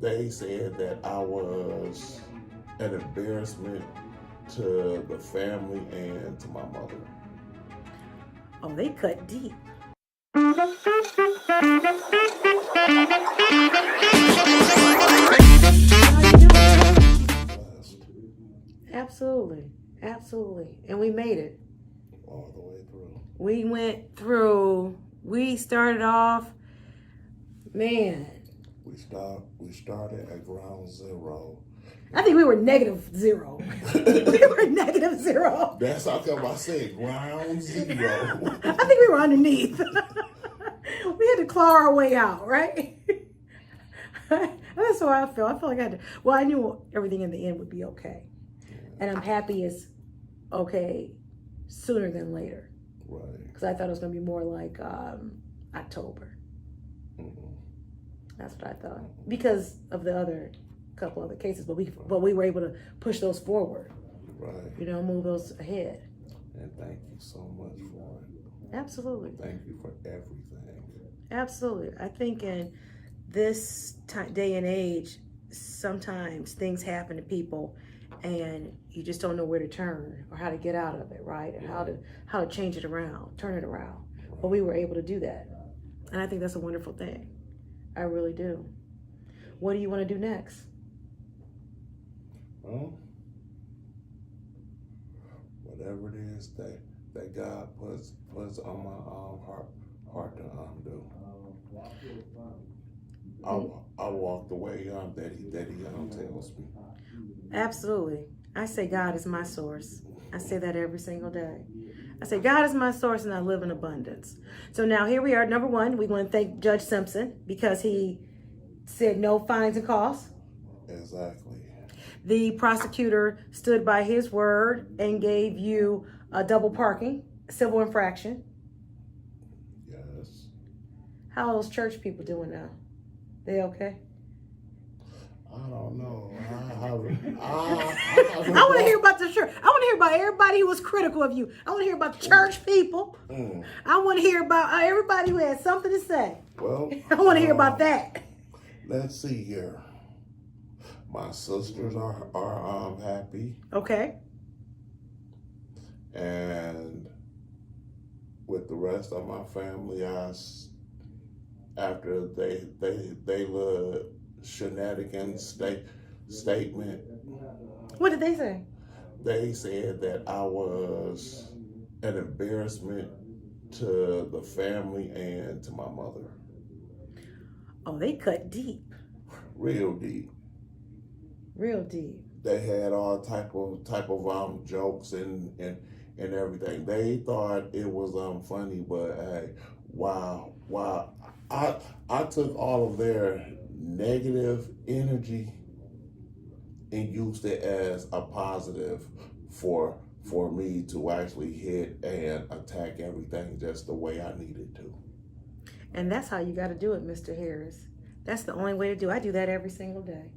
They said that I was an embarrassment to the family and to my mother. Oh, they cut deep. Blessed Absolutely. Absolutely. And we made it. all the way through. We went through, we started off, man, We started at ground zero. I think we were -0. We were -0. That's how come I said ground zero. I think we were underneath. We had to claw our way out, right? That's how I feel. I feel like I had to. Well, I knew everything in the end would be okay. And I'm happy it's okay sooner than later. Right. Because I thought it was going to be more like October. Mm-hmm. That's what I thought. Because of the other couple other cases. But we were able to push those forward. Right. You know, move those ahead. And thank you so much for it. Absolutely. Thank you for everything. Absolutely. I think in this day and age, sometimes things happen to people and you just don't know where to turn or how to get out of it, right? And how to change it around, turn it around. But we were able to do that. And I think that's a wonderful thing. I really do. What do you want to do next? Well, whatever it is that God puts on my heart to do. I walk the way that he tells me. Absolutely. I say God is my source. I say that every single day. I say God is my source and I live in abundance. So now here we are. Number one, we want to thank Judge Simpson because he said no fines and costs. Exactly. The prosecutor stood by his word and gave you a double parking, civil infraction. Yes. How are those church people doing now? They okay? I don't know. I want to hear about the church. I want to hear about everybody who was critical of you. I want to hear about the church people. I want to hear about everybody who had something to say. Well, I want to hear about that. Let's see here. My sisters are happy. Okay. And with the rest of my family, after they little shenanigans statement. What did they say? They said that I was an embarrassment to the family and to my mother. Oh, they cut deep. Real deep. Real deep. They had all type of jokes and everything. They thought it was funny, but hey, wow. I took all of their negative energy and used it as a positive for me to actually hit and attack everything just the way I needed to. And that's how you got to do it, Mr. Harris. That's the only way to do it. I do that every single day.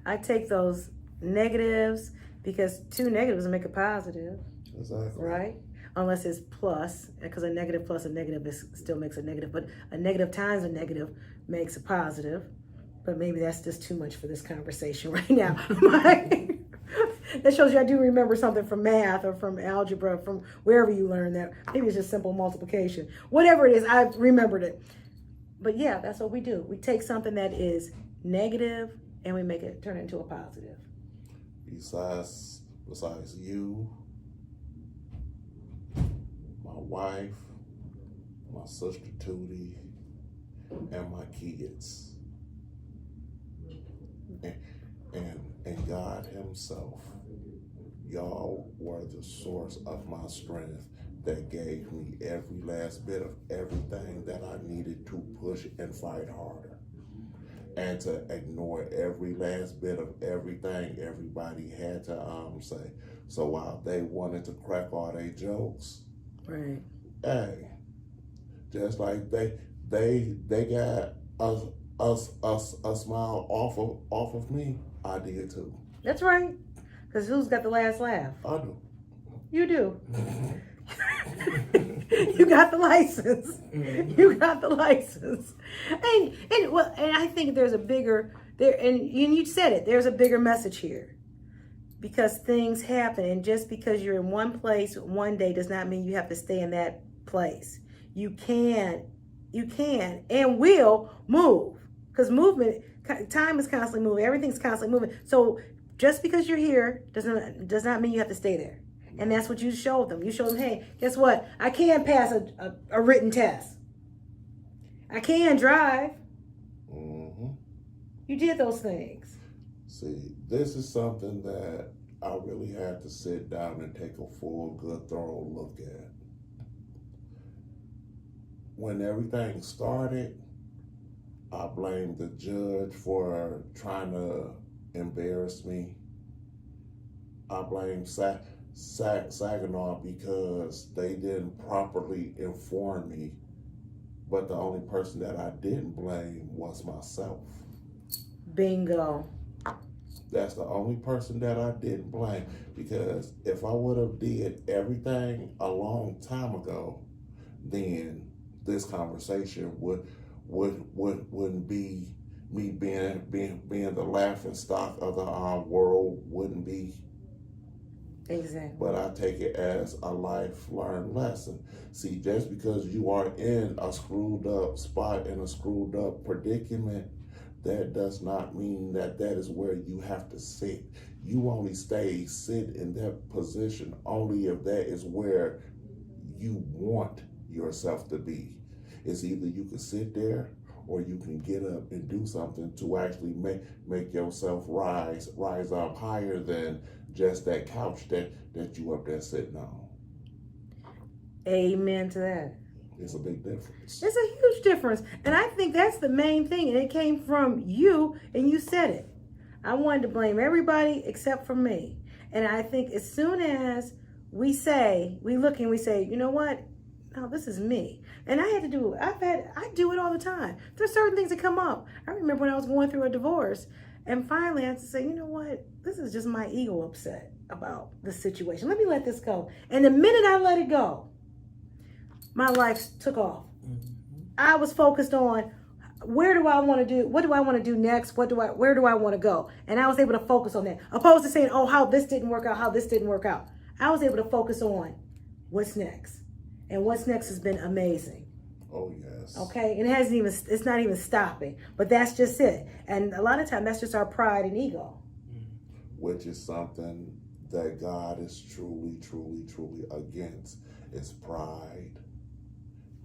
I take those negatives because 2 negatives make a positive. Exactly. Right? Unless it's plus, because a negative plus a negative still makes a negative, but a negative times a negative makes a positive. But maybe that's just too much for this conversation right now. That shows you I do remember something from math or from algebra, from wherever you learned that. Maybe it's just simple multiplication. Whatever it is, I remembered it. But yeah, that's what we do. We take something that is negative and we make it turn it into a positive. Besides you, my wife, my sister Tootie, and my kids. And God himself, y'all were the source of my strength that gave me every last bit of everything that I needed to push and fight harder. And to ignore every last bit of everything everybody had to say. So while they wanted to crack all their jokes, right? Hey, just like they got a smile off of me, I did too. That's right. Because who's got the last laugh? I do. You do. You got the license. You got the license. And I think there's there, and you said it, there's a bigger message here. Because things happen, and just because you're in one place one day does not mean you have to stay in that place. You can and will move. Because movement, time is constantly moving. Everything's constantly moving. So just because you're here does not mean you have to stay there. And that's what you showed them. You showed them, hey, guess what? I can pass a written test. I can drive. Mm-hmm. You did those things. See, this is something that I really had to sit down and take a full, good, thorough look at. When everything started, I blamed the judge for trying to embarrass me. I blamed Saginaw because they didn't properly inform me. But the only person that I didn't blame was myself. Bingo. That's the only person that I didn't blame, because if I would have did everything a long time ago, then this conversation wouldn't be me being the laughing stock of the world, wouldn't be. Exactly. But I take it as a life learned lesson. See, just because you are in a screwed up spot, in a screwed up predicament, that does not mean that is where you have to sit. You only sit in that position only if that is where you want yourself to be. It's either you can sit there or you can get up and do something to actually make yourself rise up higher than just that couch that you up there sitting on. Amen to that. It's a big difference. It's a huge difference. And I think that's the main thing. And it came from you, and you said it. I wanted to blame everybody except for me. And I think as soon as we look and we say, you know what? No, this is me. And I had to do it. I do it all the time. There's certain things that come up. I remember when I was going through a divorce, and finally I had to say, you know what? This is just my ego upset about the situation. Let me let this go. And the minute I let it go, my life took off. Mm-hmm. I was focused on what do I want to do next? Where do I want to go? And I was able to focus on that. Opposed to saying, oh, how this didn't work out. I was able to focus on what's next. And what's next has been amazing. Oh, yes. Okay? And it's not even stopping. But that's just it. And a lot of times that's just our pride and ego. Which is something that God is truly, truly, truly against, is pride.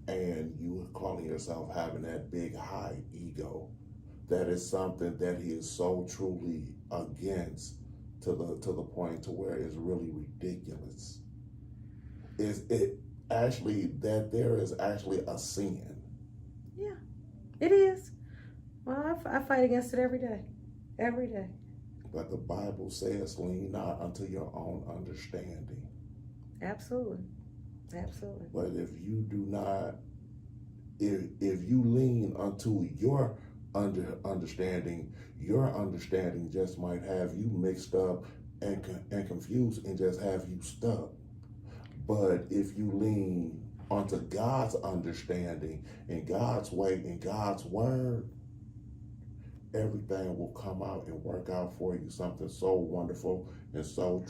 And you calling yourself having that big, high ego. That is something that he is so truly against to the point to where it's really ridiculous. That there is actually a sin. Yeah, it is. Well, I fight against it every day. But the Bible says, lean not unto your own understanding. Absolutely. But if you do not, if you lean unto your understanding, your understanding just might have you mixed up and confused and just have you stuck. But if you lean onto God's understanding and God's way and God's word, everything will come out and work out for you, something so wonderful and so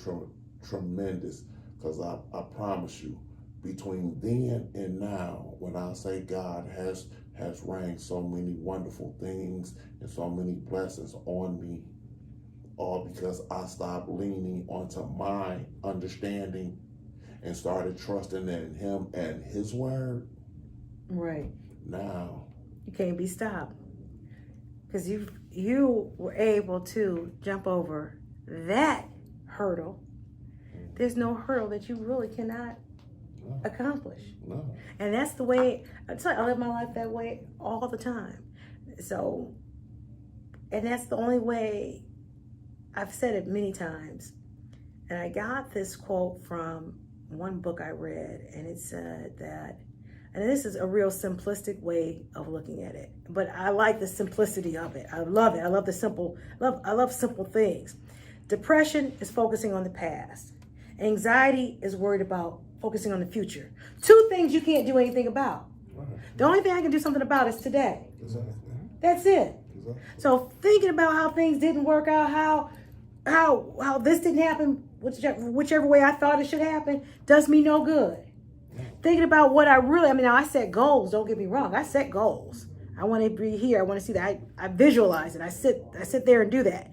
tremendous. Because I promise you, between then and now, when I say God has rained so many wonderful things and so many blessings on me, all because I stopped leaning onto my understanding and started trusting in him and his word. Right. Now you can't be stopped. Because you were able to jump over that hurdle. There's no hurdle that you really cannot accomplish. No. And that's the way, I live my life that way all the time. So, and that's the only way. I've said it many times. And I got this quote from one book I read, and it said that, and this is a real simplistic way of looking at it, but I like the simplicity of it. I love it. I love I love simple things. Depression is focusing on the past. Anxiety is worried about focusing on the future. Two things you can't do anything about. Right. The only thing I can do something about is today. Exactly. That's it. Exactly. Exactly. So thinking about how things didn't work out, how this didn't happen, whichever way I thought it should happen, does me no good. Thinking about what I set goals. Don't get me wrong. I set goals. I want to be here. I want to see that. I visualize it. I sit there and do that.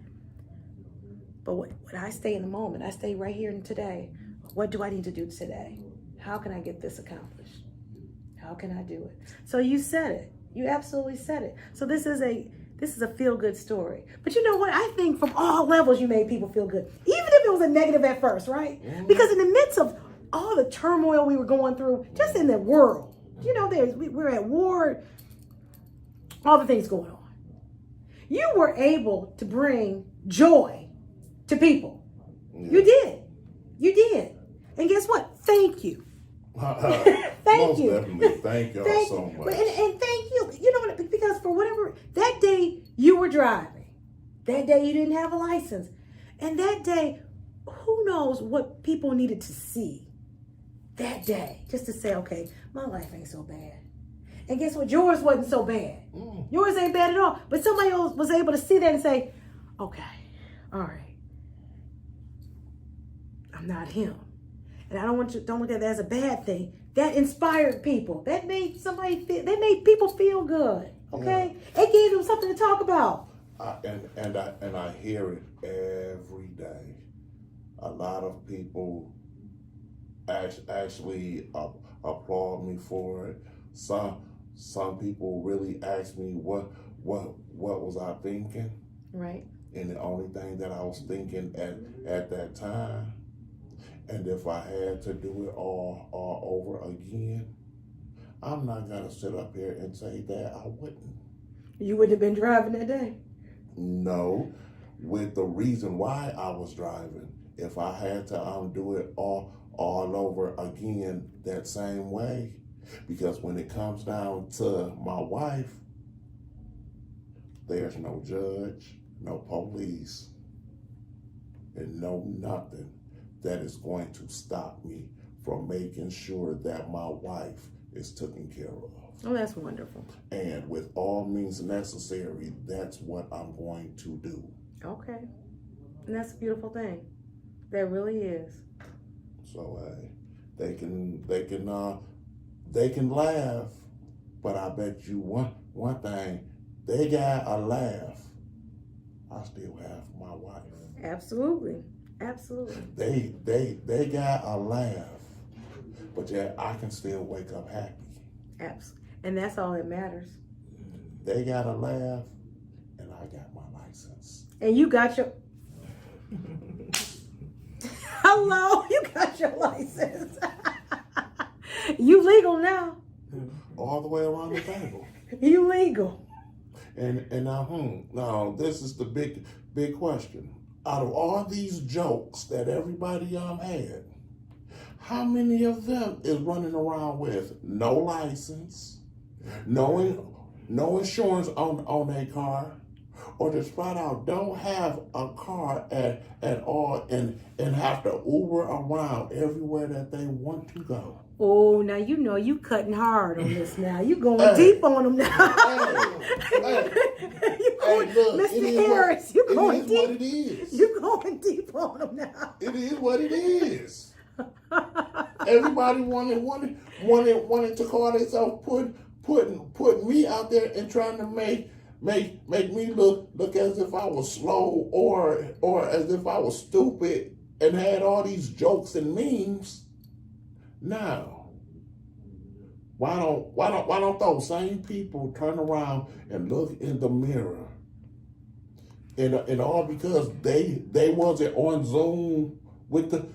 But when I stay in the moment, I stay right here and today. What do I need to do today? How can I get this accomplished? How can I do it? So you said it. You absolutely said it. So this is a feel-good story. But you know what? I think from all levels you made people feel good. Even if it was a negative at first, right? Mm-hmm. Because in the midst of all the turmoil we were going through, just in the world, we're at war, all the things going on. You were able to bring joy to people. Yeah. You did. And guess what? Thank you. Thank you. Definitely. Thank y'all so much. And thank you. You know what? Because for whatever, that day you were driving. That day you didn't have a license. And that day, who knows what people needed to see that day. Just to say, okay, my life ain't so bad. And guess what? Yours wasn't so bad. Yours ain't bad at all. But somebody else was able to see that and say, okay, all right. I'm not him. And I don't look at that as a bad thing. That inspired people. That made people feel good. Okay? Yeah. It gave them something to talk about. And I hear it every day. A lot of people actually applaud me for it. Some people really ask me what was I thinking? Right. And the only thing that I was thinking at that time, and if I had to do it all over again, I'm not gonna sit up here and say that I wouldn't. You wouldn't have been driving that day? No, with the reason why I was driving. If I had to do it all over again that same way, because when it comes down to my wife, there's no judge, no police, and no nothing that is going to stop me from making sure that my wife is taken care of. Oh, that's wonderful. And with all means necessary, that's what I'm going to do. Okay. And that's a beautiful thing. That really is. So they can laugh, but I bet you one thing, they got a laugh. I still have my wife. Absolutely. They got a laugh, but yet I can still wake up happy. Absolutely. And that's all that matters. They got a laugh, and I got my license. And you got your... Hello, you got your license. You legal now. All the way around the table. You legal. And now this is the big question. Out of all these jokes that everybody had, how many of them is running around with no license, no insurance on their car, or just flat out don't have a car at all and have to Uber around everywhere that they want to go? Oh, now you cutting hard on this now. You going deep on them now. You going, Mr. Harris, you going deep. It is what it is. You going deep on them now. It is what it is. Everybody wanted to call themselves putting me out there and trying to make me look as if I was slow or as if I was stupid and had all these jokes and memes. Now, why don't those same people turn around and look in the mirror? And all because they wasn't on Zoom with the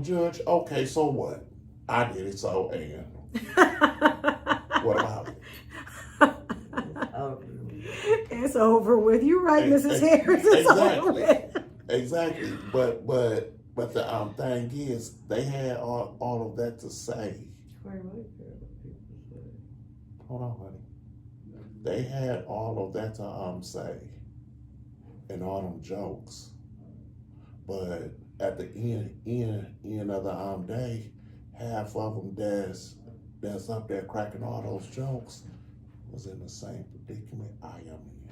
judge. Okay, so what? I did it, so and what about it? It's over with. You're right, Mrs. Harris. It's over with. Exactly. But the thing is, they had all of that to say. Hold on, honey. They had all of that to say, and all them jokes. But at the end of the day, half of them that's up there cracking all those jokes was in the same predicament I am in.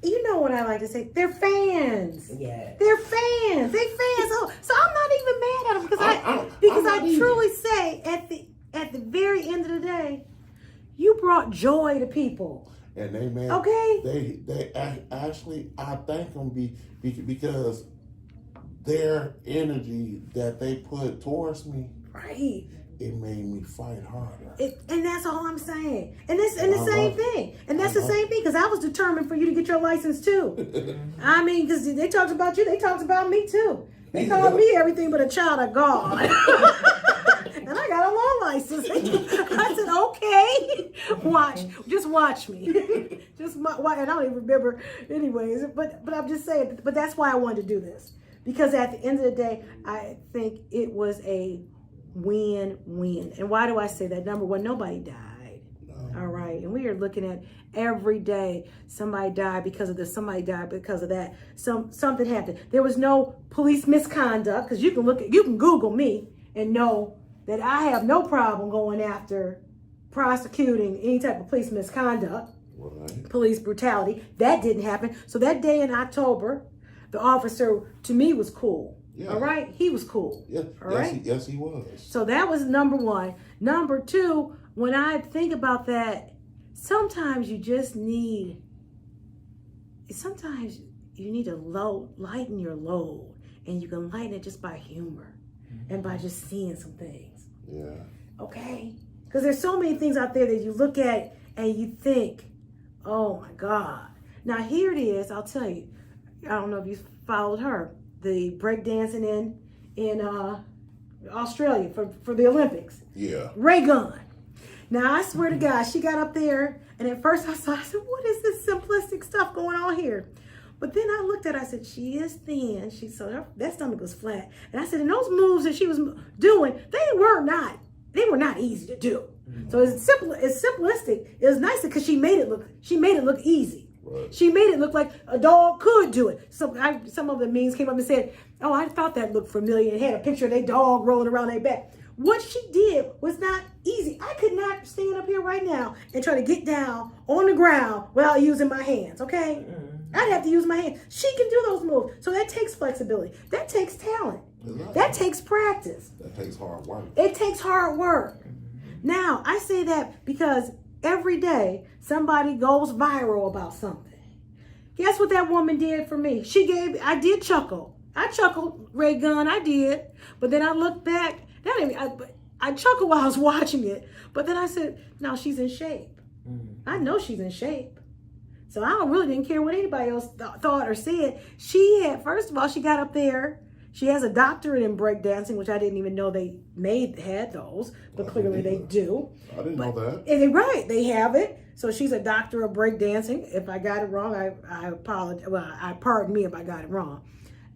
You know what I like to say? They're fans. Yeah. They're fans. They fans. So I'm not even mad at them because I truly say at the very end of the day, you brought joy to people. And they made actually I thank them because their energy that they put towards me, right? It made me fight harder. And that's all I'm saying. And the same thing. And that's the same thing because I was determined for you to get your license too. I mean, because they talked about you, they talked about me too. They called me everything but a child of God. And I got a law license. I said, okay, just watch me. And I don't even remember anyways. But I'm just saying, but that's why I wanted to do this. Because at the end of the day, I think it was a win-win. And why do I say that? Number one, nobody died. No. All right. And we are looking at every day somebody died because of this, somebody died because of that. Something happened. There was no police misconduct because you can Google me and know that I have no problem going after prosecuting any type of police misconduct, police brutality. That didn't happen. So that day in October, the officer to me was cool. Yeah. All right, he was cool. Yeah. All right. Yes, he was. So that was number one. Number two, when I think about that, sometimes you need to lighten your load, and you can lighten it just by humor and by just seeing some things. Yeah. Okay. Because there's so many things out there that you look at and you think, oh my God. Now here it is. I'll tell you. I don't know if you followed her. The breakdancing in Australia for the Olympics. Yeah. Ray Gun. Now, I swear to God, she got up there, and at first I said, what is this simplistic stuff going on here? But then I looked at her, I said, she is thin. That stomach was flat. And I said, and those moves that she was doing, they were not easy to do. Mm-hmm. So it's simplistic. It was nice because she made it look easy. Right. She made it look like a dog could do it. So some of the memes came up and said, oh, I thought that looked familiar, and had a picture of their dog rolling around their back. What she did was not easy. I could not stand up here right now and try to get down on the ground without using my hands, okay? Mm-hmm. I'd have to use my hands. She can do those moves. So that takes flexibility. That takes talent. Exactly. That takes practice. That takes hard work. It takes hard work. Mm-hmm. Now, I say that because every day somebody goes viral about something. Guess what that woman did for me? I did chuckle. I chuckled, Ray Gun, I did. But then I looked back. I chuckled while I was watching it. But then I said, no, she's in shape. Mm-hmm. I know she's in shape. So I really didn't care what anybody else thought or said. First of all, she got up there. She has a doctorate in breakdancing, which I didn't even know they had those, but clearly they do. I didn't know that. Right, they have it. So she's a doctor of breakdancing. If I got it wrong, I apologize. Well, pardon me if I got it wrong.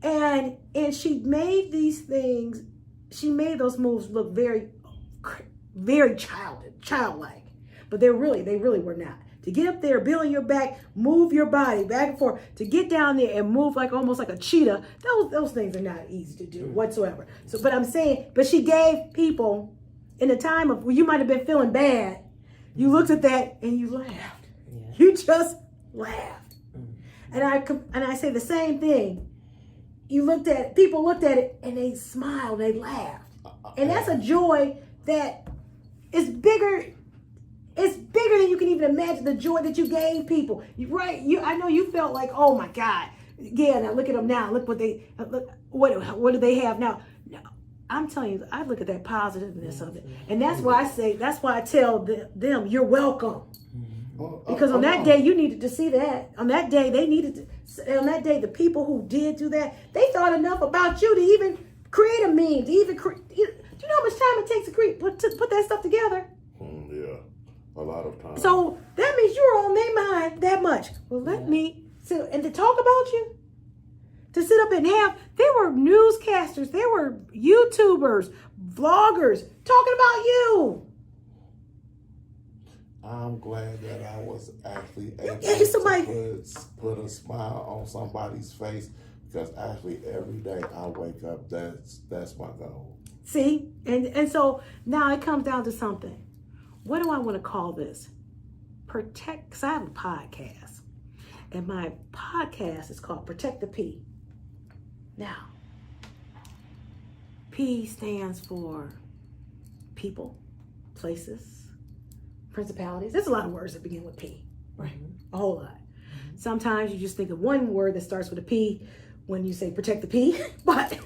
And she made these things. She made those moves look very, very childlike, but they really were not. To get up there, build your back, move your body back and forth, to get down there and move almost like a cheetah, those things are not easy to do whatsoever. So, but I'm saying, she gave people in a time of where you might have been feeling bad, you looked at that and you laughed. Yeah. You just laughed. Mm-hmm. And I say the same thing. People looked at it and they smiled, they laughed. And that's a joy that is bigger. It's bigger than you can even imagine, the joy that you gave people. I know you felt like, oh my God. Yeah, now look at them now. Look what do they have now? No, I'm telling you, I look at that positiveness of it. And that's why I tell them, you're welcome. Because on that day, you needed to see that. On that day, the people who did do that, they thought enough about you to even create a meme, do you know how much time it takes to put that stuff together? Yeah. A lot of time. So that means you're on their mind that much. Well, let me sit and to talk about you. To sit up and there were newscasters, there were YouTubers, vloggers talking about you. I'm glad that I was actually able to put a smile on somebody's face, because actually every day I wake up, that's my goal. See? And so now it comes down to something. What do I want to call this? Because I have a podcast. And my podcast is called Protect the P. Now, P stands for people, places, principalities. There's a lot of words that begin with P, right? A whole lot. Sometimes you just think of one word that starts with a P when you say protect the P, but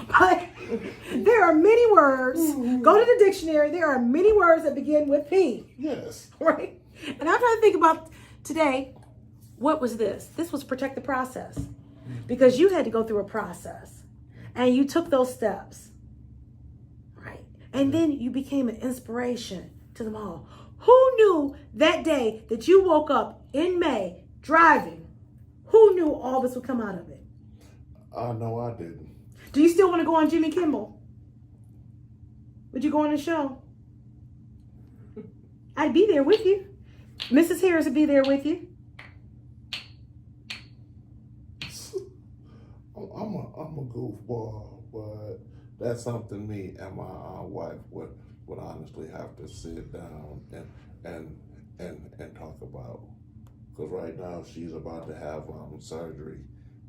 but there are many words. Go to the dictionary. There are many words that begin with P. Yes. Right? And I'm trying to think about today, what was this? This was protect the process. Because you had to go through a process. And you took those steps. Right? And then you became an inspiration to them all. Who knew that day that you woke up in May driving? Who knew all this would come out of it? I know I didn't. Do you still want to go on Jimmy Kimmel? Would you go on the show? I'd be there with you. Mrs. Harris would be there with you. I'm a goofball, but that's something me and my wife would honestly have to sit down and talk about. Because right now she's about to have surgery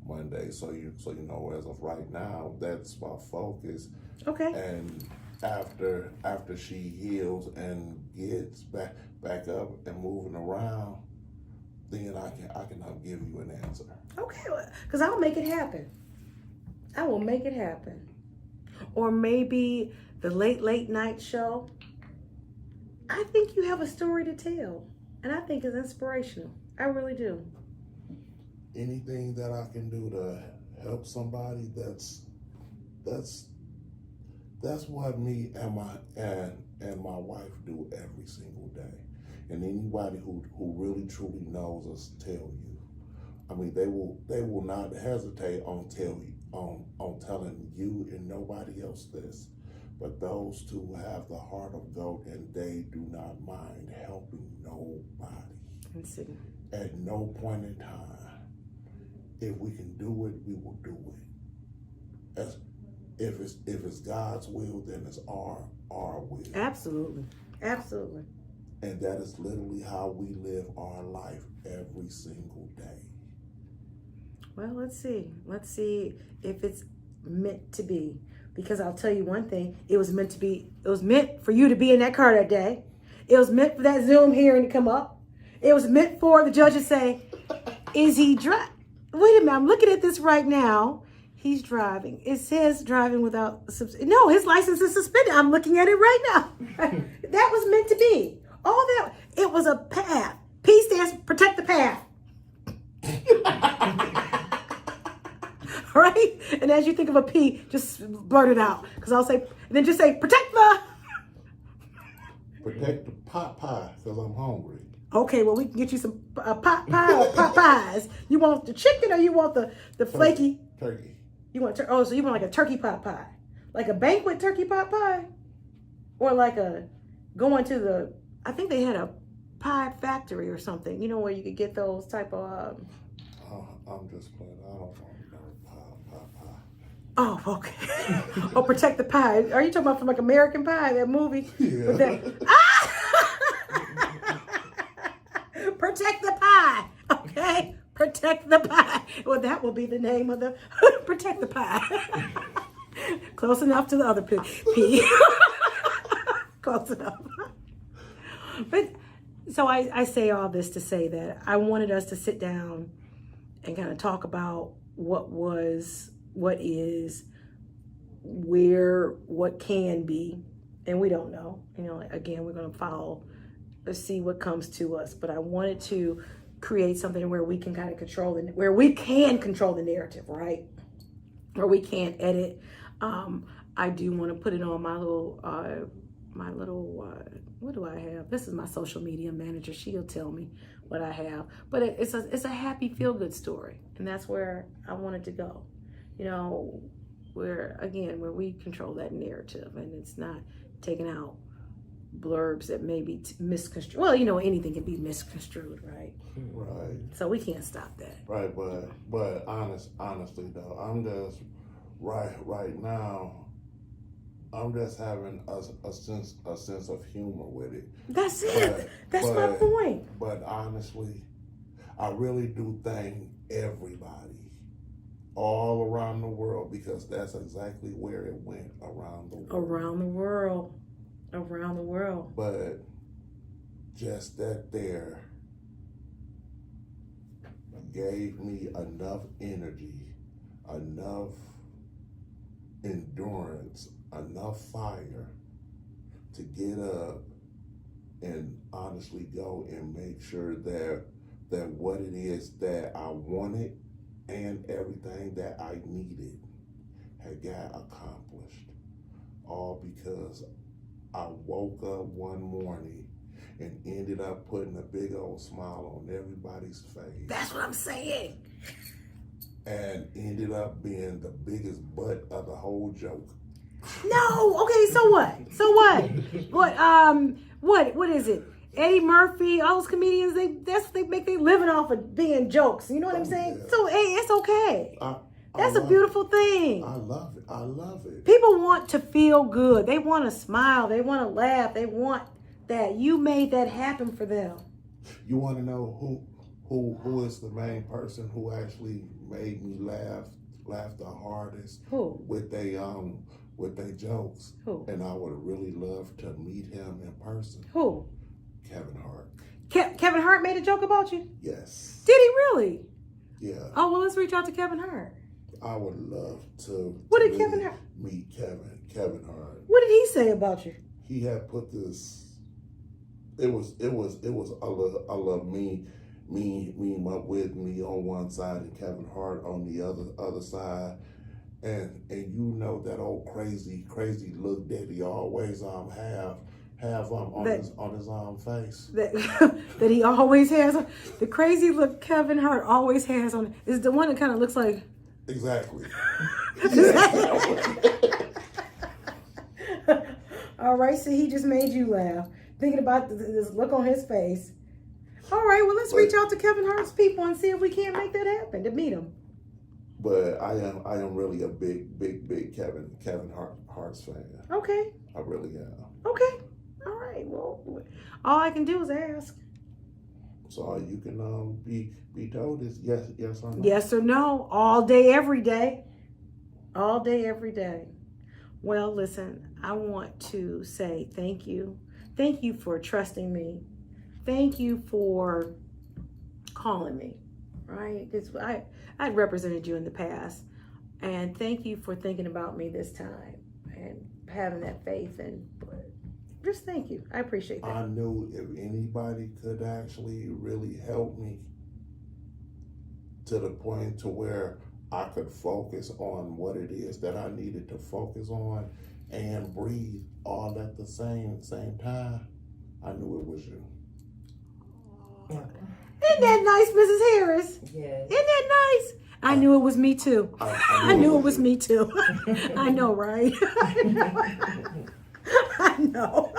Monday, so you know, as of right now, that's my focus. Okay. And after she heals and gets back up and moving around, then I can give you an answer. Okay, because I'll make it happen. I will make it happen. Or maybe the late night show. I think you have a story to tell, and I think it's inspirational. I really do. Anything that I can do to help somebody, that's what me and my wife do every single day. And anybody who really truly knows us tell you. I mean, they will not hesitate on telling you and nobody else this. But those two have the heart of gold, and they do not mind helping nobody. Let's see. At no point in time, if we can do it, we will do it. As if it's God's will, then it's our will. Absolutely. Absolutely. And that is literally how we live our life every single day. Well, let's see. Let's see if it's meant to be. Because I'll tell you one thing, it was meant to be. It was meant for you to be in that car that day. It was meant for that Zoom hearing to come up. It was meant for the judge to say, is he driving? Wait a minute, I'm looking at this right now. He's driving. It says driving without, no, his license is suspended. I'm looking at it right now. That was meant to be. All that, it was a path. P stands for protect the path. Right? And as you think of a P, just blurt it out. Because I'll say, and then just say, protect the. Protect the pot pie, because I'm hungry. Okay, well, we can get you some pot pie or pot pies. You want the chicken or you want the flaky? Turkey. You want so you want like a turkey pot pie, like a banquet turkey pot pie, or like going to the. I think they had a pie factory or something. You know where you could get those type of. I'm just playing. I don't want no pie. Oh, okay. Oh, protect the pie. Are you talking about from like American Pie, that movie? Yeah. Protect the pie. Okay? Protect the pie. Well, that will be the name of the protect the pie. Close enough to the other P. Close enough. But so I say all this to say that I wanted us to sit down and kind of talk about what was, what is, where, what can be, and we don't know. You know, again, we're going to follow, let's see what comes to us. But I wanted to create something where we can kind of control where we can control the narrative, right? Where we can edit. I do want to put it on my little, what do I have? This is my social media manager. She'll tell me what I have. But it's a happy, feel-good story. And that's where I wanted to go. You know, where we control that narrative and it's not taking out blurbs that may be misconstrued. Well, you know, anything can be misconstrued, right? Right. So we can't stop that. Right, but honestly though, I'm just right now I'm just having a sense of humor with it. That's it. That's my point. But honestly, I really do thank everybody all around the world, because that's exactly where it went, around the world. Around the world. Around the world. But just that there gave me enough energy, enough endurance, enough fire to get up and honestly go and make sure that what it is that I wanted and everything that I needed had got accomplished. All because I woke up one morning and ended up putting a big old smile on everybody's face. That's what I'm saying. And ended up being the biggest butt of the whole joke. No, okay, so what? So what is it? Eddie Murphy, all those comedians, they make their living off of being jokes. You know what I'm saying? Yeah. So hey, it's okay. That's a beautiful thing. I love it. I love it. People want to feel good. They want to smile. They want to laugh. They want that. You made that happen for them. You want to know who is the main person who actually made me laugh the hardest? Who? With they jokes. Who? And I would really love to meet him in person. Who? Kevin Hart. Kevin Hart made a joke about you? Yes. Did he really? Yeah. Oh, well, let's reach out to Kevin Hart. I would love to. What did really Kevin Hart? Meet Kevin Hart. What did he say about you? He had put this. It was a little me with me on one side and Kevin Hart on the other side, and you know that old crazy look that he always have on his face. That he always has. The crazy look Kevin Hart always has on is the one that kind of looks like. Exactly. All right, so he just made you laugh thinking about this look on his face. All right, well, let's reach out to Kevin Hart's people and see if we can't make that happen to meet him. But I am really a big Kevin Hart's fan. Okay. I really am. Okay. All right. Well, all I can do is ask. So all you can be told is yes or no. Yes or no, all day, every day. All day, every day. Well, listen, I want to say thank you. Thank you for trusting me. Thank you for calling me, right? Because I'd represented you in the past. And thank you for thinking about me this time and having that faith. And just thank you. I appreciate that. I knew if anybody could actually really help me to the point to where I could focus on what it is that I needed to focus on and breathe all at the same time, I knew it was you. Isn't that nice, Mrs. Harris? Yes. Isn't that nice? I knew it was me too. I knew it was me too. I know, right? I know.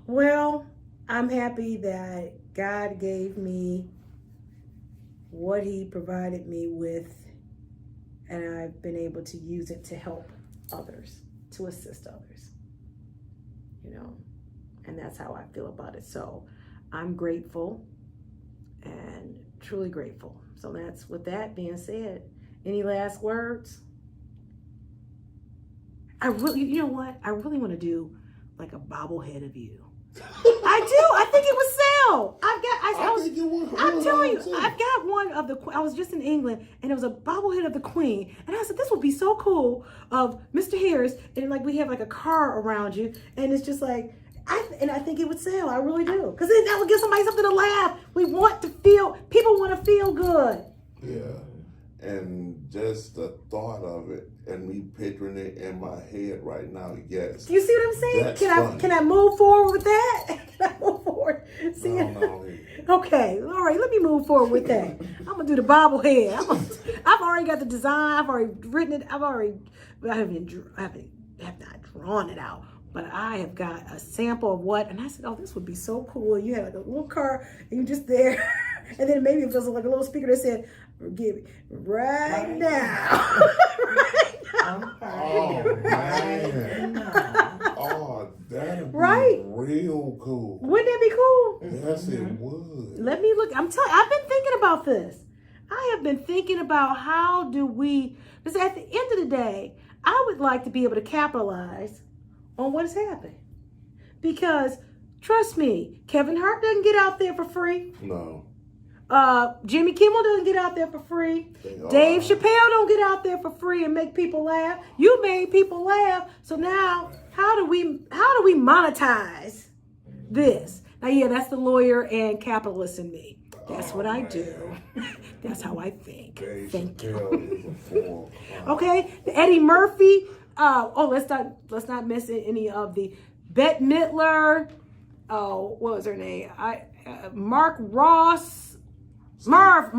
Well, I'm happy that God gave me what he provided me with, and I've been able to use it to help others, to assist others, and that's how I feel about it. So I'm grateful and truly grateful. So that's, with that being said, any last words? I really, you know what? I really want to do like a bobblehead of you. I do. I think it would sell. I'm telling you, I've got one of the. I was just in England, and it was a bobblehead of the Queen, and I said this would be so cool of Mr. Harris, and like we have like a car around you, and it's just like. I think it would sell. I really do, because then that would give somebody something to laugh. People want to feel good. Yeah, and just the thought of it and me picturing it in my head right now, yes. Do you see what I'm saying? Can I move forward with that? Can I move forward? See? No. Okay, all right. Let me move forward with that. I'm gonna do the bobblehead. I've already got the design. I've already written it. I have not drawn it out. But I have got a sample of what, and I said, oh, this would be so cool. You had like a little car, and you just there, and then maybe it was like a little speaker that said, "Forgive me right now." Right now. Oh man. Oh, that'd be Right? real cool. Wouldn't that be cool? Yes, it would. Let me look. I've been thinking about this. I have been thinking about how do we, because at the end of the day, I would like to be able to capitalize on what is happening. Because, trust me, Kevin Hart doesn't get out there for free. No. Jimmy Kimmel doesn't get out there for free. Dave Chappelle don't get out there for free and make people laugh. You made people laugh. So now, how do we monetize this? Now, yeah, that's the lawyer and capitalist in me. That's what I do. That's how I think. Dave Thank you. Chappelle is a fool. Okay, Eddie Murphy. Let's not miss any of the Bette Midler. Oh, what was her name? Mark Ross, Marv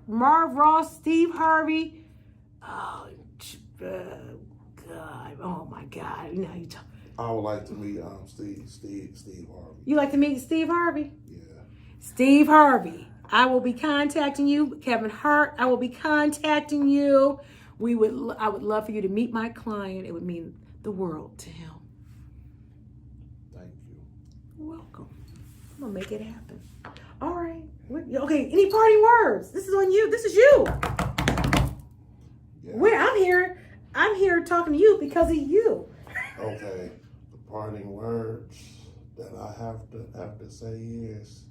Ross, Steve Harvey. Oh, God. Oh my God. Now you talk. I would like to meet Steve Harvey. You like to meet Steve Harvey? Yeah. Steve Harvey. I will be contacting you. Kevin Hart, I will be contacting you. I would love for you to meet my client. It would mean the world to him. Thank you. You're welcome. I'm gonna make it happen. All right. Okay. Any parting words? This is on you. This is you. Yeah. I'm here talking to you because of you. Okay. The parting words that I have to say is